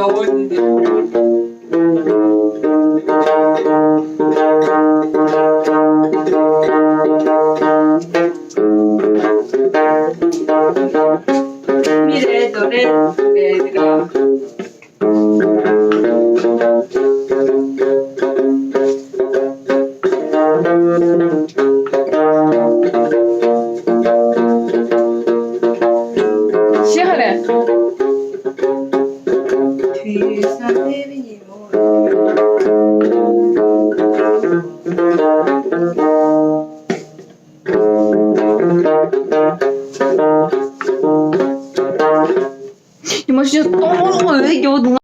어울리네. 미래 노래 얘들아. 시원해. 뒤산 태빈이 뭐. 이모 진짜 똥 왜 이겨